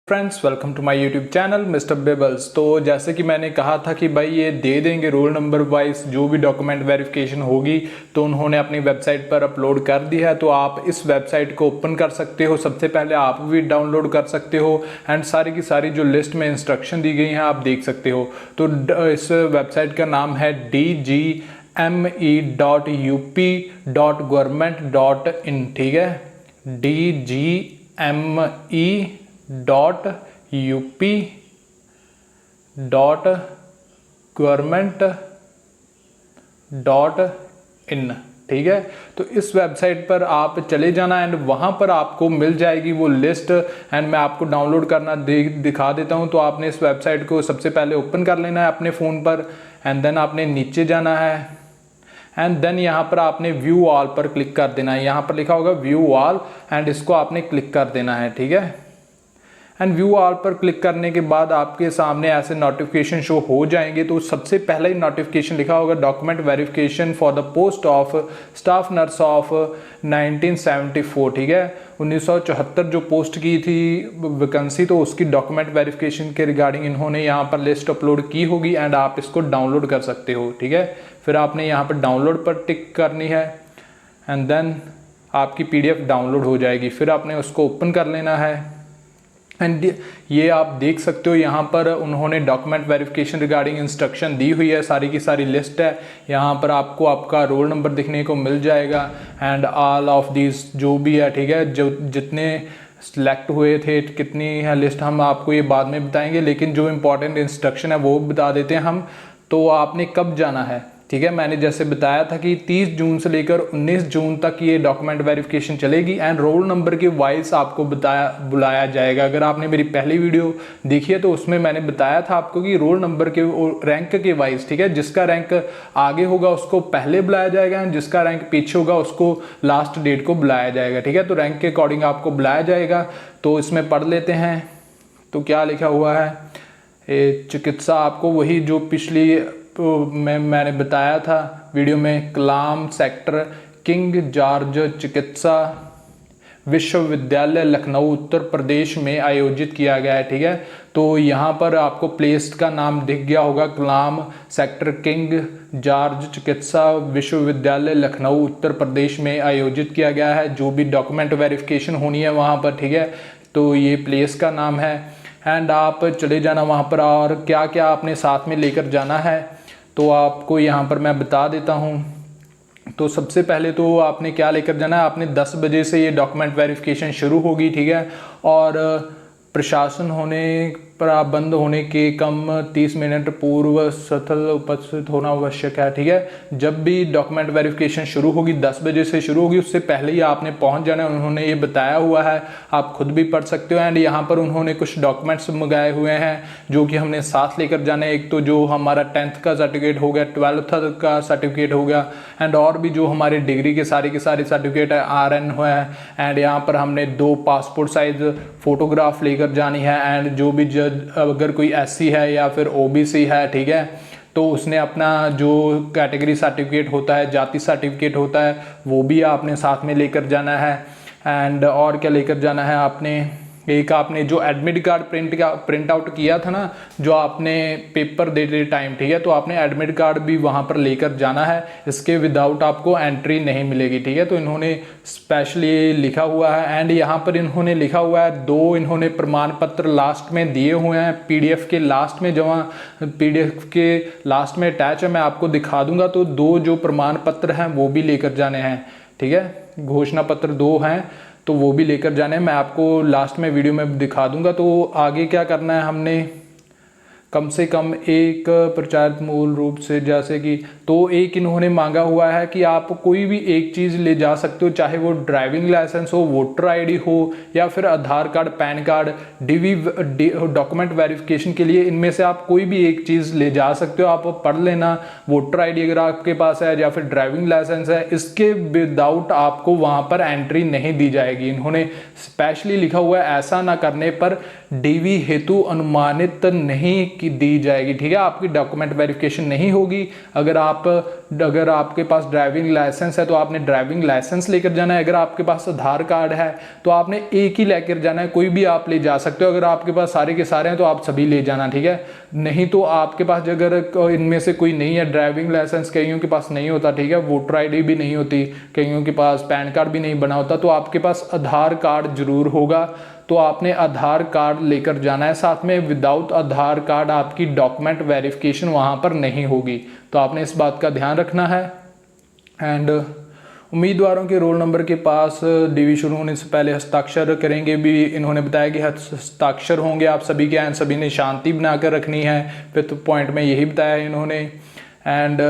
Friends, welcome to my YouTube channel mister Babbles. तो जैसे कि मैंने कहा था कि भाई ये दे देंगे रोल नंबर वाइज जो भी डॉक्यूमेंट वेरिफिकेशन होगी, तो उन्होंने अपनी वेबसाइट पर अपलोड कर दिया है। तो आप इस वेबसाइट को ओपन कर सकते हो। सबसे पहले आप भी डाउनलोड कर सकते हो एंड सारी की सारी जो लिस्ट में इंस्ट्रक्शन दी गई हैं आप देख सकते हो। तो इस वेबसाइट का नाम है dgme.up.government.in, ठीक है, dgme.up.government.in, ठीक है। तो इस वेबसाइट पर आप चले जाना एंड वहाँ पर आपको मिल जाएगी वो लिस्ट एंड मैं आपको डाउनलोड करना दिखा देता हूँ। तो आपने इस वेबसाइट को सबसे पहले ओपन कर लेना है अपने फ़ोन पर एंड देन आपने नीचे जाना है एंड देन यहाँ पर आपने व्यू ऑल पर क्लिक कर देना है। यहाँ पर लिखा होगा व्यू ऑल एंड इसको आपने क्लिक कर देना है, ठीक है। एंड व्यू ऑल पर क्लिक करने के बाद आपके सामने ऐसे नोटिफिकेशन शो हो जाएंगे। तो सबसे पहला ही नोटिफिकेशन लिखा होगा document verification for the post of staff nurse of 1974, ठीक है, 1974 जो पोस्ट की थी वैकेंसी, तो उसकी डॉक्यूमेंट वेरिफिकेशन के रिगार्डिंग इन्होंने यहाँ पर लिस्ट अपलोड की होगी एंड आप इसको डाउनलोड कर सकते हो, ठीक है। फिर आपने यहाँ पर डाउनलोड पर टिक करनी है एंड देन आपकी PDF डाउनलोड हो जाएगी। फिर आपने उसको ओपन कर लेना है एंड ये आप देख सकते हो यहाँ पर उन्होंने डॉक्यूमेंट वेरिफिकेशन रिगार्डिंग इंस्ट्रक्शन दी हुई है, सारी की सारी लिस्ट है। यहाँ पर आपको आपका रोल नंबर दिखने को मिल जाएगा एंड ऑल ऑफ दीज जो भी है, ठीक है, जो जितने सिलेक्ट हुए थे, कितनी है लिस्ट, हम आपको ये बाद में बताएंगे, लेकिन जो इम्पोर्टेंट इंस्ट्रक्शन है वो बता देते हैं हम। तो आपने कब जाना है, ठीक है, मैंने जैसे बताया था कि 30 जून से लेकर 19 जून तक ये डॉक्यूमेंट वेरिफिकेशन चलेगी एंड रोल नंबर के वाइज आपको बुलाया जाएगा। अगर आपने मेरी पहली वीडियो देखी है तो उसमें मैंने बताया था आपको कि रोल नंबर के रैंक के वाइज, ठीक है, जिसका रैंक आगे होगा उसको पहले बुलाया जाएगा एंड जिसका रैंक पीछे होगा उसको लास्ट डेट को बुलाया जाएगा, ठीक है। तो रैंक के अकॉर्डिंग आपको बुलाया जाएगा। तो इसमें पढ़ लेते हैं तो क्या लिखा हुआ है। चिकित्सा आपको वही जो पिछली मैंने बताया था वीडियो में, कलाम सेक्टर किंग जॉर्ज चिकित्सा विश्वविद्यालय लखनऊ उत्तर प्रदेश में आयोजित किया गया है, ठीक है। तो यहाँ पर आपको प्लेस का नाम दिख गया होगा, कलाम सेक्टर किंग जॉर्ज चिकित्सा विश्वविद्यालय लखनऊ उत्तर प्रदेश में आयोजित किया गया है। जो भी डॉक्यूमेंट वेरिफिकेशन होनी है वहाँ पर, ठीक है, तो ये प्लेस का नाम है एंड आप चले जाना वहाँ पर। और क्या क्या आपने साथ में लेकर जाना है तो आपको यहाँ पर मैं बता देता हूँ। तो सबसे पहले तो आपने क्या लेकर जाना है, आपने 10 बजे से ये डॉक्यूमेंट वेरिफिकेशन शुरू होगी, ठीक है, और प्रशासन होने पर बंद होने के कम 30 मिनट पूर्व स्थल उपस्थित होना आवश्यक है, ठीक है। जब भी डॉक्यूमेंट वेरिफिकेशन शुरू होगी 10 बजे से शुरू होगी, उससे पहले ही आपने पहुंच जाना है। उन्होंने ये बताया हुआ है, आप खुद भी पढ़ सकते हो एंड यहाँ पर उन्होंने कुछ डॉक्यूमेंट्स मंगाए हुए हैं जो कि हमने साथ लेकर जाना है। एक तो जो हमारा 10th का सर्टिफिकेट हो गया, 12th का सर्टिफिकेट हो गया एंड और भी जो हमारे डिग्री के सारे सर्टिफिकेट है, RN हुआ है एंड यहाँ पर हमने 2 पासपोर्ट साइज फोटोग्राफ लेकर जानी है एंड जो भी अगर कोई SC है या फिर OBC है, ठीक है, तो उसने अपना जो कैटेगरी सर्टिफिकेट होता है, जाति सर्टिफिकेट होता है, वो भी आपने साथ में लेकर जाना है। एंड और क्या लेकर जाना है आपने, एक आपने जो एडमिट कार्ड प्रिंट आउट किया था ना, जो आपने पेपर देते टाइम, ठीक है, तो आपने एडमिट कार्ड भी वहाँ पर लेकर जाना है। इसके विदाउट आपको एंट्री नहीं मिलेगी, ठीक है। तो इन्होंने स्पेशली लिखा हुआ है एंड यहाँ पर इन्होंने लिखा हुआ है 2 इन्होंने प्रमाण पत्र लास्ट में दिए हुए हैं, PDF के लास्ट में, जहाँ PDF के लास्ट में अटैच है, मैं आपको दिखा दूंगा। तो 2 जो प्रमाण पत्र हैं वो भी लेकर जाने हैं, ठीक है, घोषणा पत्र 2 हैं तो वो भी लेकर जाने हैं, मैं आपको लास्ट में वीडियो में दिखा दूंगा। तो आगे क्या करना है, हमने कम से कम एक प्रचारित मूल रूप से, जैसे कि तो एक इन्होंने मांगा हुआ है कि आप कोई भी एक चीज़ ले जा सकते हो, चाहे वो ड्राइविंग लाइसेंस हो, वोटर ID हो या फिर Aadhaar card, PAN card, document verification के लिए इनमें से आप कोई भी एक चीज़ ले जा सकते हो। आप पढ़ लेना, वोटर ID अगर आपके पास है या फिर ड्राइविंग लाइसेंस है, इसके विदाउट आपको वहाँ पर एंट्री नहीं दी जाएगी। इन्होंने स्पेशली लिखा हुआ है ऐसा ना करने पर DV हेतु अनुमानित नहीं की दी जाएगी, ठीक है। आपकी डॉक्यूमेंट वेरिफिकेशन नहीं होगी। अगर आपके पास ड्राइविंग लाइसेंस है तो आपने ड्राइविंग लाइसेंस लेकर जाना है। अगर आपके पास आधार कार्ड है तो आपने एक ही लेकर जाना है, कोई भी आप ले जा सकते हो। अगर आपके पास सारे के सारे हैं तो आप सभी ले जाना, ठीक है। नहीं तो आपके पास अगर इनमें से कोई नहीं है, ड्राइविंग लाइसेंस कईयों के पास नहीं होता, ठीक है, वोटर ID भी नहीं होती, कईयों के पास पैन कार्ड भी नहीं बना होता, तो आपके पास आधार कार्ड जरूर होगा। तो आपने आधार कार्ड लेकर जाना है साथ में। विदाउट आधार कार्ड आपकी डॉक्यूमेंट वेरिफिकेशन वहाँ पर नहीं होगी, तो आपने इस बात का ध्यान रखना है। एंड उम्मीदवारों के रोल नंबर के पास DV शुरू होने से पहले हस्ताक्षर करेंगे भी इन्होंने बताया कि हस्ताक्षर होंगे आप सभी के, एंड सभी ने शांति बनाकर रखनी है। 5th पॉइंट में यही बताया इन्होंने। एंड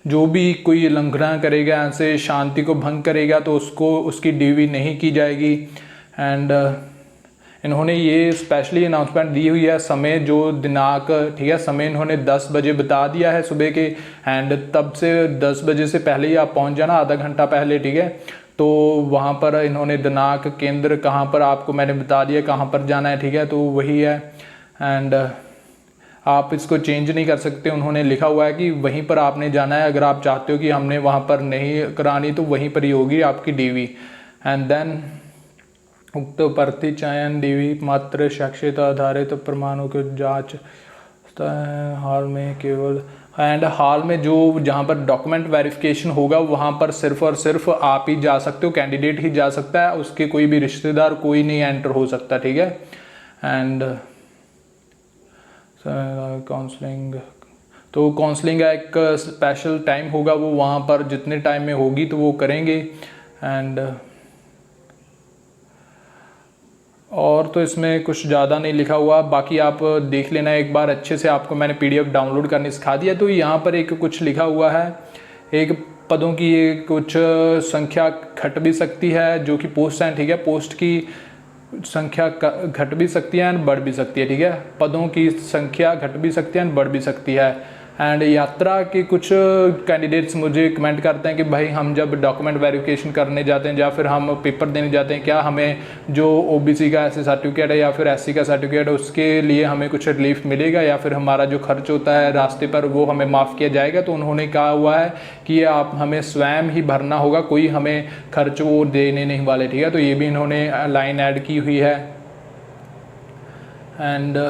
जो भी कोई उल्लंघना करेगा, ऐसे शांति को भंग करेगा तो उसकी DV नहीं की जाएगी। एंड इन्होंने ये स्पेशली अनाउंसमेंट दी हुई है, समय जो दिनांक, ठीक है, समय इन्होंने 10 बजे बता दिया है सुबह के। एंड तब से 10 बजे से पहले ही आप पहुंच जाना, आधा घंटा पहले, ठीक है। तो वहाँ पर इन्होंने दिनांक, केंद्र कहाँ पर आपको मैंने बता दिया कहाँ पर जाना है, ठीक है, तो वही है। एंड आप इसको चेंज नहीं कर सकते, उन्होंने लिखा हुआ है कि वहीं पर आपने जाना है। अगर आप चाहते हो कि हमने वहाँ पर नहीं करानी तो वहीं पर ही होगी आपकी DV। एंड देन उक्त भर्ती चयन DV मात्र शैक्षिक आधारित प्रमाणों की जांच हाल में केवल, एंड हाल में जो जहाँ पर डॉक्यूमेंट वेरिफिकेशन होगा वहाँ पर सिर्फ और सिर्फ आप ही जा सकते हो, कैंडिडेट ही जा सकता है, उसके कोई भी रिश्तेदार कोई नहीं एंटर हो सकता, ठीक है। एंड काउंसलिंग, तो काउंसलिंग का एक स्पेशल टाइम होगा, वो वहाँ पर जितने टाइम में होगी तो वो करेंगे। एंड और तो इसमें कुछ ज़्यादा नहीं लिखा हुआ, बाकी आप देख लेना एक बार अच्छे से। आपको मैंने PDF डाउनलोड करनी सिखा दिया। तो यहाँ पर एक कुछ लिखा हुआ है, एक पदों की कुछ संख्या घट भी सकती है, जो कि पोस्ट हैं, ठीक है। पोस्ट की संख्या घट भी सकती है एंड बढ़ भी सकती है, ठीक है। पदों की संख्या घट भी सकती है एंड बढ़ भी सकती है। एंड यात्रा के कुछ कैंडिडेट्स मुझे कमेंट करते हैं कि भाई हम जब डॉक्यूमेंट वेरिफिकेशन करने जाते हैं या फिर हम पेपर देने जाते हैं, क्या हमें जो OBC का ऐसे सर्टिफिकेट है या फिर SC का सर्टिफिकेट है उसके लिए हमें कुछ रिलीफ मिलेगा, या फिर हमारा जो खर्च होता है रास्ते पर वो हमें माफ़ किया जाएगा। तो उन्होंने कहा हुआ है कि आप हमें स्वयं ही भरना होगा, कोई हमें खर्च वो देने नहीं वाले, ठीक है। तो ये भी इन्होंने लाइन ऐड की हुई है। एंड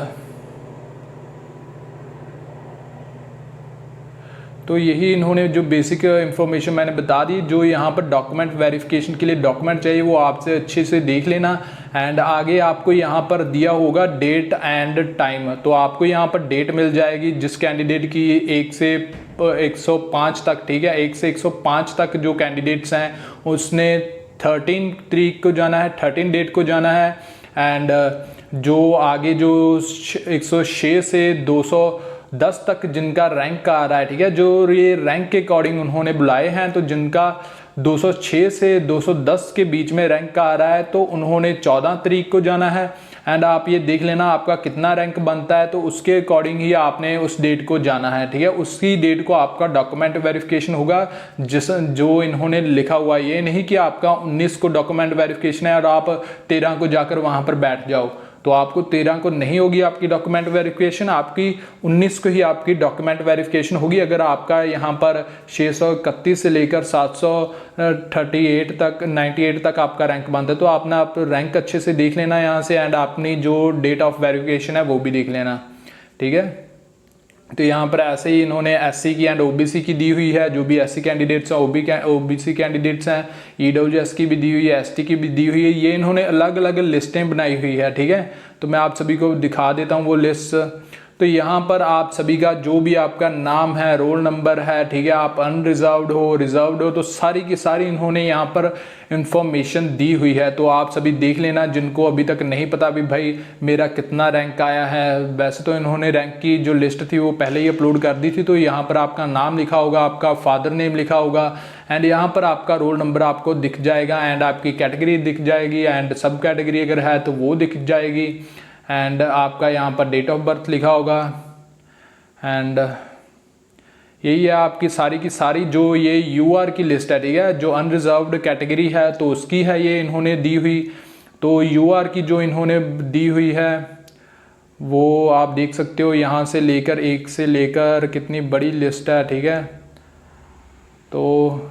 तो यही इन्होंने जो बेसिक इन्फॉर्मेशन मैंने बता दी। जो यहाँ पर डॉक्यूमेंट वेरिफिकेशन के लिए डॉक्यूमेंट चाहिए वो आपसे अच्छे से देख लेना। एंड आगे आपको यहाँ पर दिया होगा डेट एंड टाइम, तो आपको यहाँ पर डेट मिल जाएगी जिस कैंडिडेट की 1 से 105 तक, ठीक है, 1 से 105 तक जो कैंडिडेट्स हैं उसने 13 तारीख को जाना है, 13 डेट को जाना है। एंड जो आगे जो 106 से 210 तक जिनका रैंक आ रहा है, ठीक है, जो ये रैंक के अकॉर्डिंग उन्होंने बुलाए हैं, तो जिनका 206 से 210 के बीच में रैंक आ रहा है तो उन्होंने 14 तारीख को जाना है। एंड आप ये देख लेना आपका कितना रैंक बनता है, तो उसके अकॉर्डिंग ही आपने उस डेट को जाना है, ठीक है। उसी डेट को आपका डॉक्यूमेंट वेरिफिकेशन होगा, जो इन्होंने लिखा हुआ है। ये नहीं कि आपका 19 को डॉक्यूमेंट वेरिफिकेशन है और आप 13 को जाकर वहाँ पर बैठ जाओ, तो आपको 13 को नहीं होगी आपकी डॉक्यूमेंट वेरिफिकेशन, आपकी 19 को ही आपकी डॉक्यूमेंट वेरिफिकेशन होगी। अगर आपका यहाँ पर 631 से लेकर 738 तक 98 तक आपका रैंक बनता है, तो आपने आप रैंक अच्छे से देख लेना यहाँ से। एंड अपनी जो डेट ऑफ वेरिफिकेशन है वो भी देख लेना, ठीक है। तो यहाँ पर ऐसे ही इन्होंने SC की एंड OBC की दी हुई है। जो भी SC कैंडिडेट्स हैं, OBC कैंडिडेट्स हैं, EWS की भी दी हुई है, ST की भी दी हुई है। ये इन्होंने अलग अलग लिस्टें बनाई हुई है, ठीक है। तो मैं आप सभी को दिखा देता हूँ वो लिस्ट। तो यहाँ पर आप सभी का जो भी आपका नाम है, रोल नंबर है, ठीक है, आप अनरिजर्व्ड हो, रिजर्व्ड हो, तो सारी की सारी इन्होंने यहाँ पर इंफॉर्मेशन दी हुई है। तो आप सभी देख लेना, जिनको अभी तक नहीं पता भी भाई मेरा कितना रैंक आया है। वैसे तो इन्होंने रैंक की जो लिस्ट थी वो पहले ही अपलोड कर दी थी। तो यहाँ पर आपका नाम लिखा होगा, आपका फादर नेम लिखा होगा, एंड यहाँ पर आपका रोल नंबर आपको दिख जाएगा, एंड आपकी कैटेगरी दिख जाएगी, एंड सब कैटेगरी अगर है तो वो दिख जाएगी। एंड आपका यहाँ पर डेट ऑफ बर्थ लिखा होगा। एंड यही है आपकी सारी की सारी जो ये UR की लिस्ट है, ठीक है। जो अनरिजर्व्ड कैटेगरी है तो उसकी है ये इन्होंने दी हुई। तो UR की जो इन्होंने दी हुई है वो आप देख सकते हो यहाँ से लेकर एक से लेकर कितनी बड़ी लिस्ट है, ठीक है। तो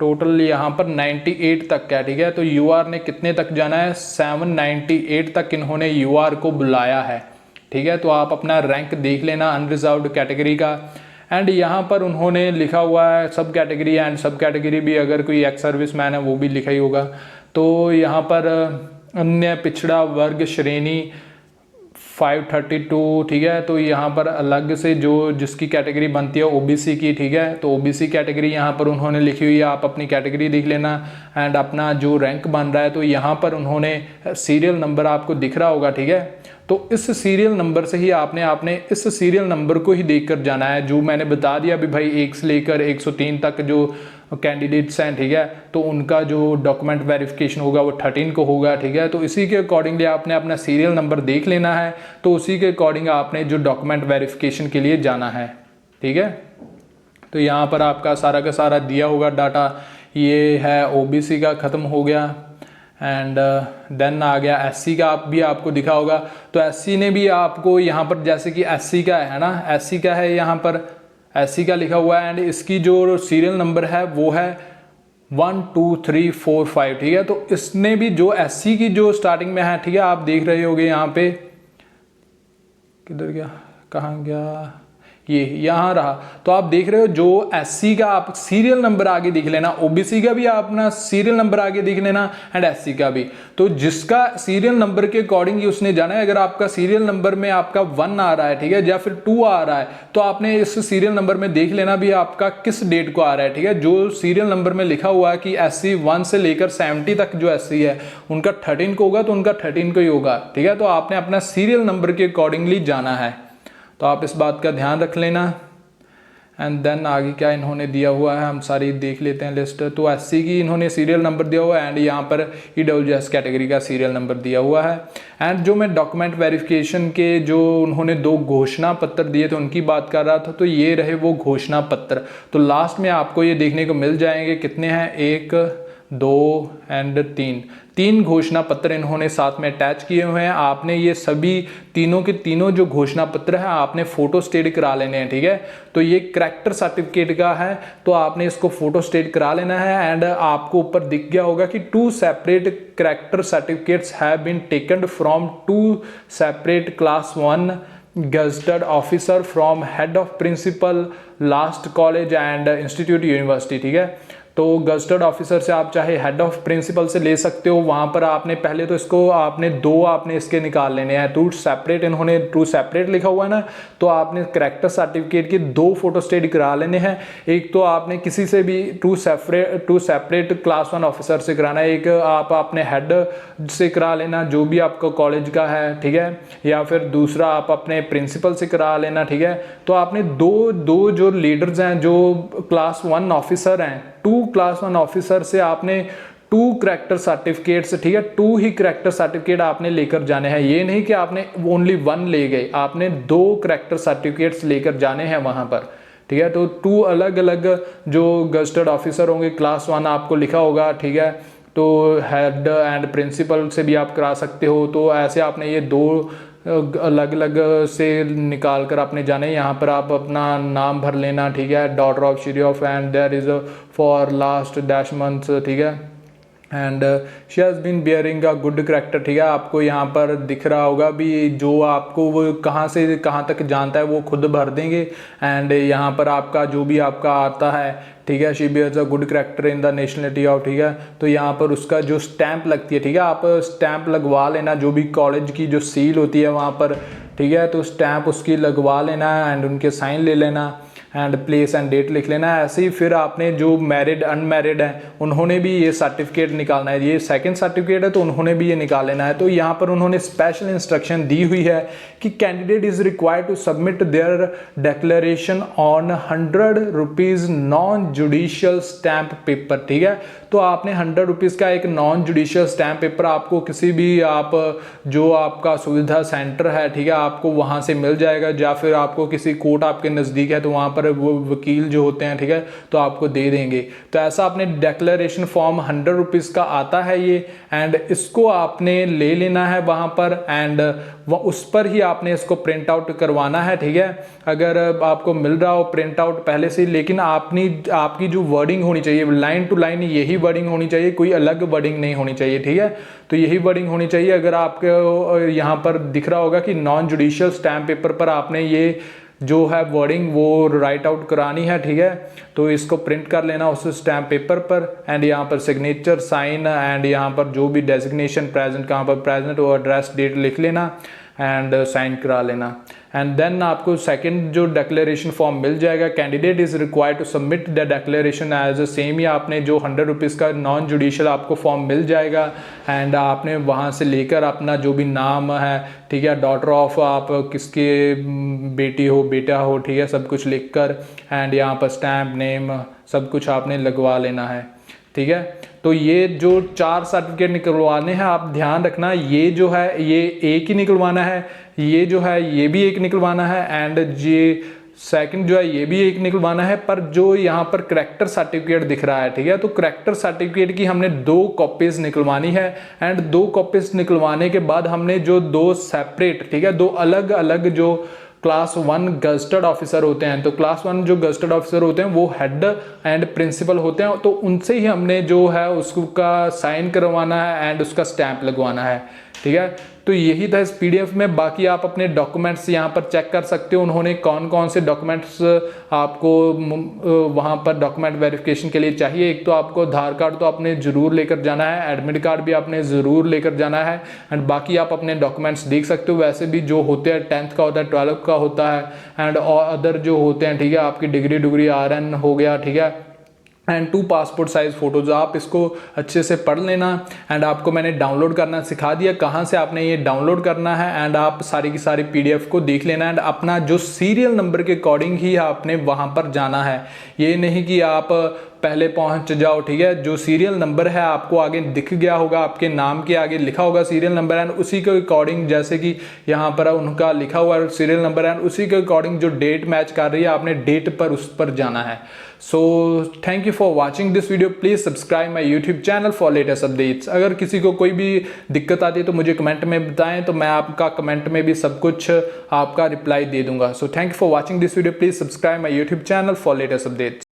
टोटल यहाँ पर 98 तक का है, ठीक है। तो यूआर ने कितने तक जाना है, 798 तक इन्होंने यूआर को बुलाया है, ठीक है। तो आप अपना रैंक देख लेना अनरिजर्व्ड कैटेगरी का। एंड यहाँ पर उन्होंने लिखा हुआ है सब कैटेगरी, एंड सब कैटेगरी भी अगर कोई एक्स सर्विस मैन है वो भी लिखा ही होगा। तो यहाँ पर अन्य पिछड़ा वर्ग श्रेणी 532, ठीक है। तो यहाँ पर अलग से जो जिसकी कैटेगरी बनती है ओबीसी की, ठीक है। तो ओबीसी कैटेगरी यहाँ पर उन्होंने लिखी हुई है, आप अपनी कैटेगरी देख लेना एंड अपना जो रैंक बन रहा है। तो यहाँ पर उन्होंने सीरियल नंबर आपको दिख रहा होगा, ठीक है। तो इस सीरियल नंबर से ही आपने इस सीरियल नंबर को ही देखकर जाना है, जो मैंने बता दिया अभी भाई 1 से लेकर 103 तक जो कैंडिडेट्स हैं, ठीक है। तो उनका जो डॉक्यूमेंट वेरिफिकेशन होगा वो 13 को होगा, ठीक है। तो इसी के अकॉर्डिंगली आपने अपना सीरियल नंबर देख लेना है, तो उसी के अकॉर्डिंग आपने जो डॉक्यूमेंट वेरिफिकेशन के लिए जाना है, ठीक है। तो यहाँ पर आपका सारा का सारा दिया होगा डाटा। ये है ओबीसी का ख़त्म हो गया एंड देन आ गया एससी का, आप भी आपको दिखा होगा। तो एससी ने भी आपको यहाँ पर जैसे कि एससी का है ना, एससी का है यहाँ पर एससी का लिखा हुआ है एंड इसकी जो सीरियल नंबर है वो है 1 2 3 4 5, ठीक है। तो इसने भी जो एससी की जो स्टार्टिंग में है, ठीक है, आप देख रहे होगे यहाँ पे, किधर गया, कहाँ गया, ये यहाँ रहा। तो आप देख रहे हो जो एससी का आप सीरियल नंबर आगे देख लेना, ओबीसी का भी आप अपना सीरियल नंबर आगे देख लेना एंड एससी का भी। तो जिसका सीरियल नंबर के अकॉर्डिंग ही उसने जाना है। अगर आपका सीरियल नंबर में आपका 1 आ रहा है, ठीक है, या फिर 2 आ रहा है, तो आपने इस सीरियल नंबर में देख लेना भी आपका किस डेट को आ रहा है, ठीक है। जो सीरियल नंबर में लिखा हुआ है कि एससी 1 से लेकर 70 तक जो एससी है उनका 13 को होगा, तो उनका 13 को ही होगा, ठीक है। तो आपने अपना सीरियल नंबर के अकॉर्डिंगली जाना है, तो आप इस बात का ध्यान रख लेना। एंड देन आगे क्या इन्होंने दिया हुआ है हम सारी देख लेते हैं लिस्ट। तो एससी की इन्होंने सीरियल नंबर दिया हुआ है एंड यहाँ पर ईडब्ल्यूएस कैटेगरी का सीरियल नंबर दिया हुआ है। एंड जो मैं डॉक्यूमेंट वेरिफिकेशन के जो उन्होंने 2 घोषणा पत्र दिए थे उनकी बात कर रहा था, तो ये रहे वो घोषणा पत्र। तो लास्ट में आपको ये देखने को मिल जाएंगे, कितने हैं, 1 2 एंड 3 घोषणा पत्र इन्होंने साथ में अटैच किए हुए हैं। आपने ये सभी तीनों के तीनों जो घोषणा पत्र है आपने फोटो स्टेट करा लेने हैं, ठीक है। तो ये करैक्टर सर्टिफिकेट का है, तो आपने इसको फोटो स्टेट करा लेना है। एंड आपको ऊपर दिख गया होगा कि 2 separate character certificates have been taken from 2 separate class 1 gazetted officer from head of principal last college and institute university, ठीक है। तो गजेटेड ऑफिसर से आप चाहे हेड ऑफ प्रिंसिपल से ले सकते हो। वहां पर आपने पहले तो इसको आपने 2 आपने इसके निकाल लेने हैं, 2 सेपरेट, इन्होंने 2 सेपरेट लिखा हुआ है ना, तो आपने करैक्टर सर्टिफिकेट के 2 फोटो स्टेट करा लेने हैं। एक तो आपने किसी से भी 2 सेपरेट क्लास 1 ऑफिसर से कराना है, एक आप अपने हेड से करा लेना जो भी आपका कॉलेज का है, ठीक है, या फिर दूसरा आप अपने प्रिंसिपल से करा लेना, ठीक है। तो आपने दो जो लीडर्स हैं जो क्लास 1 ऑफिसर हैं, 2 क्लास 1 ऑफिसर से आपने 2 करैक्टर सर्टिफिकेट्स, ठीक है, 2 ही करैक्टर सर्टिफिकेट आपने लेकर जाने हैं। ये नहीं कि आपने ओनली 1 ले गए, आपने 2 करैक्टर सर्टिफिकेट्स लेकर जाने हैं वहां पर, ठीक है। तो 2 अलग अलग जो गजेटेड ऑफिसर होंगे, क्लास 1 आपको लिखा होगा, ठीक है। तो हेड एंड प्रिंसिपल से भी आप करा सकते हो। तो ऐसे आपने ये 2 अलग अलग से निकाल कर आपने जाने। यहाँ पर आप अपना नाम भर लेना, ठीक है, daughter of Shri of and there is for last dash month, ठीक है, and she has been bearing a good character, ठीक है। आपको यहाँ पर दिख रहा होगा भी जो आपको वो कहाँ से कहाँ तक जानता है वो खुद भर देंगे। एंड यहाँ पर आपका जो भी आपका आता है, ठीक है, she bears a good character in the nationality of, ठीक है। तो यहाँ पर उसका जो स्टैंप लगती है, ठीक है, आप स्टैंप लगवा लेना, जो भी कॉलेज की जो सील होती है वहाँ पर, ठीक है। तो स्टैंप उसकी लगवा लेना एंड उनके साइन ले लेना एंड प्लेस एंड डेट लिख लेना है। ऐसे ही फिर आपने जो मैरिड अनमैरिड हैं उन्होंने भी ये सर्टिफिकेट निकालना है। ये सेकंड सर्टिफिकेट है तो उन्होंने भी ये निकाल लेना है। तो यहाँ पर उन्होंने स्पेशल इंस्ट्रक्शन दी हुई है कि candidate is required to submit their declaration on 100 rupees non judicial stamp paper, ठीक है। तो आपने 100 रुपीज़ का एक नॉन जुडिशियल स्टैंप पेपर आपको किसी भी आप जो आपका सुविधा सेंटर है, ठीक है, आपको वहाँ से मिल जाएगा, या फिर आपको किसी कोर्ट आपके नज़दीक है तो वहाँ पर पर वो वकील जो होते हैं, ठीक है, तो आपको दे देंगे। तो ऐसा आपने डिक्लेरेशन फॉर्म 100 रुपीज़ का आता है ये, एंड इसको आपने ले लेना है वहाँ पर, एंड उस पर ही आपने इसको प्रिंट आउट करवाना है, ठीक है। अगर आपको मिल रहा हो प्रिंट आउट पहले से, लेकिन आपकी जो वर्डिंग होनी चाहिए लाइन टू लाइन यही वर्डिंग होनी चाहिए, कोई अलग वर्डिंग नहीं होनी चाहिए, ठीक है। तो यही वर्डिंग होनी चाहिए। अगर आपको यहाँ पर दिख रहा होगा कि नॉन जुडिशियल स्टैम्प पेपर पर आपने ये जो है वर्डिंग वो राइट आउट करानी है, ठीक है। तो इसको प्रिंट कर लेना उस स्टैम्प पेपर पर, एंड यहाँ पर सिग्नेचर, साइन, एंड यहाँ पर जो भी डेजिग्नेशन प्रेजेंट, कहाँ पर प्रेजेंट वो एड्रेस डेट लिख लेना एंड साइन करा लेना। एंड देन आपको सेकंड जो डिक्लेरेशन फॉर्म मिल जाएगा। Candidate is required to submit the declaration as a same ही आपने जो 100 रुपीज़ का नॉन जुडिशियल आपको फॉर्म मिल जाएगा, एंड आपने वहाँ से लेकर अपना जो भी नाम है, ठीक है, डॉटर ऑफ आप किसके बेटी हो बेटा हो, ठीक है, सब कुछ लिख कर, एंड यहाँ पर स्टैम्प नेम सब कुछ आपने लगवा लेना है, ठीक है। तो ये जो 4 सर्टिफिकेट निकलवाने हैं, आप ध्यान रखना, ये जो है ये एक ही निकलवाना है, ये जो है ये भी एक निकलवाना है, एंड ये सेकंड जो है ये भी एक निकलवाना है। पर जो यहाँ पर करेक्टर सर्टिफिकेट दिख रहा है, ठीक है, तो करेक्टर सर्टिफिकेट की हमने 2 कॉपीज निकलवानी है, एंड 2 कॉपीज निकलवाने के बाद हमने जो 2 सेपरेट, ठीक है, 2 अलग अलग जो क्लास 1 गजटेड ऑफिसर होते हैं, तो क्लास 1 जो गजटेड ऑफिसर होते हैं वो हेड एंड प्रिंसिपल होते हैं, तो उनसे ही हमने जो है उसका साइन करवाना है एंड उसका स्टैंप लगवाना है, ठीक है। तो यही था इस पीडीएफ में। बाकी आप अपने डॉक्यूमेंट्स यहाँ पर चेक कर सकते हो, उन्होंने कौन कौन से डॉक्यूमेंट्स आपको वहाँ पर डॉक्यूमेंट वेरिफिकेशन के लिए चाहिए। एक तो आपको आधार कार्ड तो आपने ज़रूर लेकर जाना है, एडमिट कार्ड भी आपने ज़रूर लेकर जाना है, एंड बाकी आप अपने डॉक्यूमेंट्स देख सकते हो। वैसे भी जो होते हैं 10th का होता है, 12th का होता है, एंड अदर जो होते हैं, ठीक है, आपकी डिग्री RN हो गया, ठीक है, एंड 2 पासपोर्ट साइज फोटोज। आप इसको अच्छे से पढ़ लेना, एंड आपको मैंने डाउनलोड करना सिखा दिया कहाँ से आपने ये डाउनलोड करना है, एंड आप सारी की सारी पीडीएफ को देख लेना, एंड अपना जो सीरियल नंबर के अकॉर्डिंग ही आपने वहाँ पर जाना है। ये नहीं कि आप पहले पहुंच जाओ, ठीक है। जो सीरियल नंबर है आपको आगे दिख गया होगा, आपके नाम के आगे लिखा होगा सीरियल नंबर, एंड उसी के अकॉर्डिंग, जैसे कि यहाँ पर उनका लिखा हुआ है सीरियल नंबर, एंड उसी के अकॉर्डिंग जो डेट मैच कर रही है आपने डेट पर उस पर जाना है। So thank you for watching this video. Please subscribe my YouTube channel for latest updates. अगर किसी को कोई भी दिक्कत आती है तो मुझे कमेंट में बताएं, तो मैं आपका कमेंट में भी सब कुछ आपका रिप्लाई दे दूंगा। So thank you for watching this video. Please subscribe my YouTube channel for latest updates.